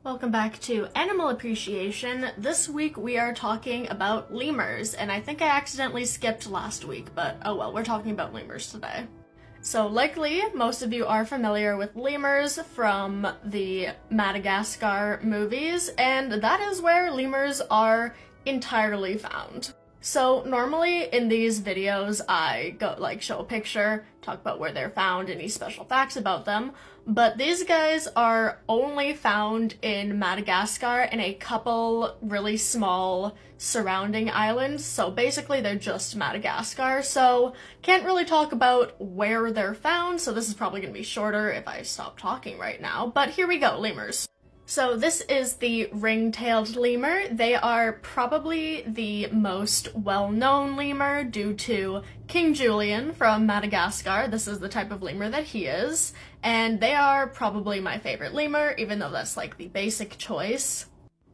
Welcome back to Animal Appreciation. This week we are talking about lemurs, and I think I accidentally skipped last week, but oh well, we're talking about lemurs today. So likely most of you are familiar with lemurs from the Madagascar movies, and that is where lemurs are entirely found. So normally in these videos I go show a picture, talk about where they're found, any special facts about them, but these guys are only found in Madagascar and a couple really small surrounding islands, so basically they're just Madagascar, so can't really talk about where they're found, so this is probably going to be shorter if I stop talking right now, but here we go, lemurs. So this is the ring-tailed lemur. They are probably the most well-known lemur due to King Julian from Madagascar. This is the type of lemur that he is, and they are probably my favorite lemur, even though that's like the basic choice.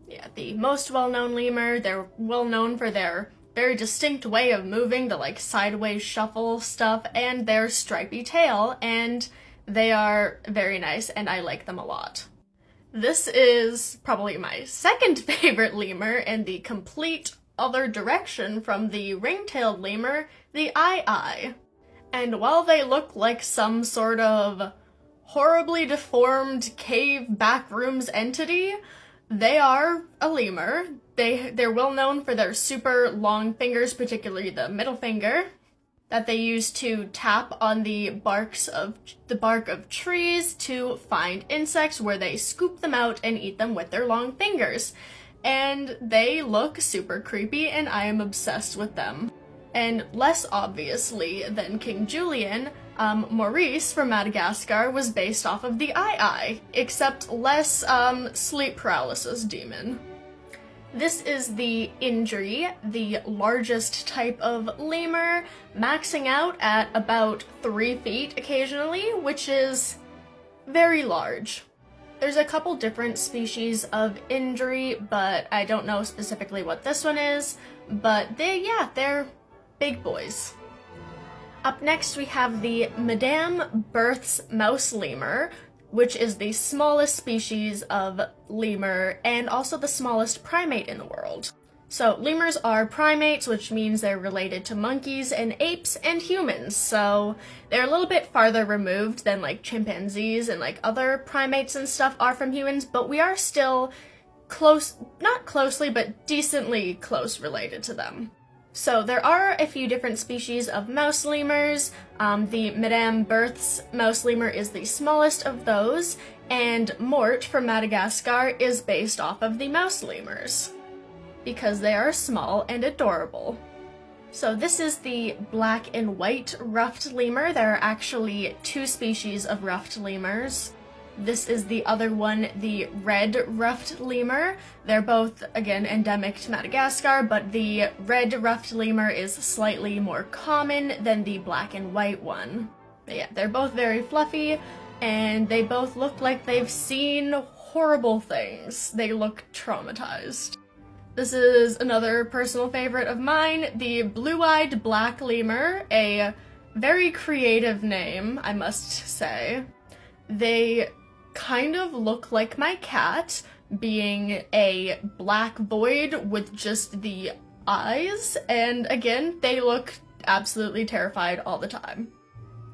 Yeah, the most well-known lemur. They're well-known for their very distinct way of moving, the sideways shuffle stuff, and their stripy tail, and they are very nice, and I like them a lot. This is probably my second favorite lemur in the complete other direction from the ring-tailed lemur, the eye. And while they look like some sort of horribly deformed cave backrooms entity, they are a trees. They're well known for their super long fingers, particularly the middle finger, that they use to tap on the bark of trees to find insects, where they scoop them out and eat them with their long fingers. And they look super creepy, and I am obsessed with them. And less obviously than King Julian, Maurice from Madagascar was based off of the eye, except less sleep paralysis demon. This is the Indri, the largest type of lemur, maxing out at about 3 feet occasionally, which is very large. There's a couple different species of Indri, but I don't know specifically what this one is, but they're big boys. Up next we have the Madame Berth's mouse lemur, which is the smallest species of lemur and also the smallest primate in the world. So lemurs are primates, which means they're related to monkeys and apes and humans, so they're a little bit farther removed than chimpanzees and other primates and stuff are from humans, but we are still close, not closely, but decently close related to them. So there are a few different species of mouse lemurs. The Madame Berth's mouse lemur is the smallest of those, and Mort from Madagascar is based off of the mouse lemurs, because they are small and adorable. So this is the black and white ruffed lemur. There are actually 2 species of ruffed lemurs. This is the other one, the red ruffed lemur. They're both, again, endemic to Madagascar, but the red ruffed lemur is slightly more common than the black and white one. But yeah, they're both very fluffy, and they both look like they've seen horrible things. They look traumatized. This is another personal favorite of mine, the blue-eyed black lemur, a very creative name, I must say. They kind of look like my cat, being a black void with just the eyes, and again, they look absolutely terrified all the time.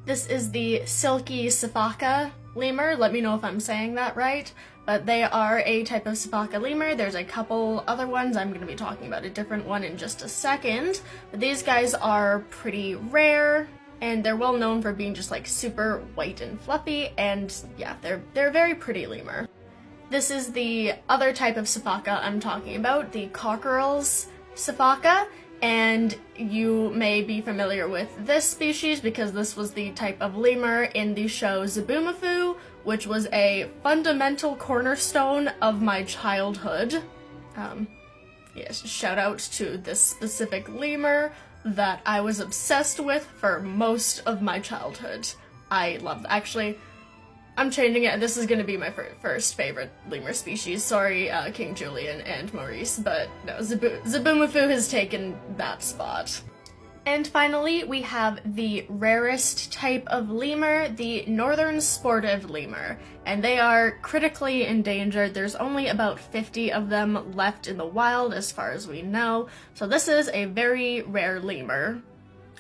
This is the silky sifaka lemur. Let me know if I'm saying that right, but they are a type of sifaka lemur. There's a couple other ones. I'm going to be talking about a different one in just a second, but these guys are pretty rare, and they're well known for being just super white and fluffy, and yeah, they're a very pretty lemur. This is the other type of sifaka I'm talking about, the cockerel's sifaka, and you may be familiar with this species because this was the type of lemur in the show Zaboomafoo, which was a fundamental cornerstone of my childhood. Yes, shout out to this specific lemur that I was obsessed with for most of my childhood. I love that. Actually, I'm changing it. This is going to be my first favorite lemur species. Sorry, King Julian and Maurice, but no, Zaboomafoo has taken that spot. And finally, we have the rarest type of lemur, the northern sportive lemur, and they are critically endangered. There's only about 50 of them left in the wild as far as we know, so this is a very rare lemur.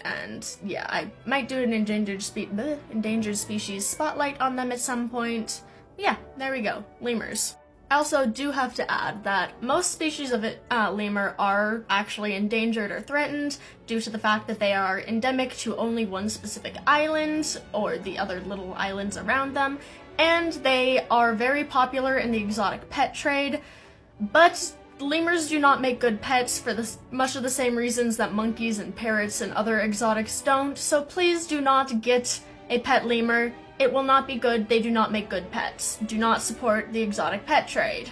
And yeah, I might do an endangered species spotlight on them at some point. Yeah, there we go, lemurs. I also do have to add that most species of lemur are actually endangered or threatened due to the fact that they are endemic to only one specific island or the other little islands around them, and they are very popular in the exotic pet trade, but lemurs do not make good pets for much of the same reasons that monkeys and parrots and other exotics don't, so please do not get a pet lemur. It will not be good. They do not make good pets. Do not support the exotic pet trade.